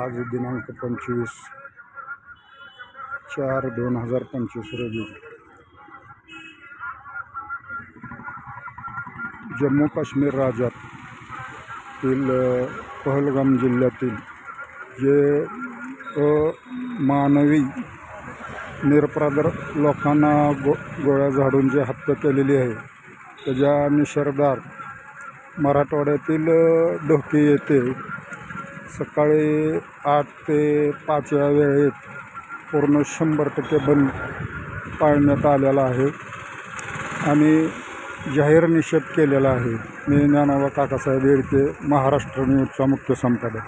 आज दिनांक 25/4/2025 रोजी जम्मू काश्मीर राज्यातील पहलगाम जिल्ह्यातील जे मानवी निरपराध लोकांना गोळ्या झाडून जे हत्या केलेली आहे त्याच्या निषेधार्थ मराठवाड्यातील ढोकी येथे सकाळी 8 ते 5 या वेळेत पूर्ण 100% बंद पाळण्यात आलेला आहे आणि जाहीर निषेध केलेला आहे. मी ज्ञानोबा काकासाहेब येडके, महाराष्ट्र न्यूजचा मुख्य संपादक.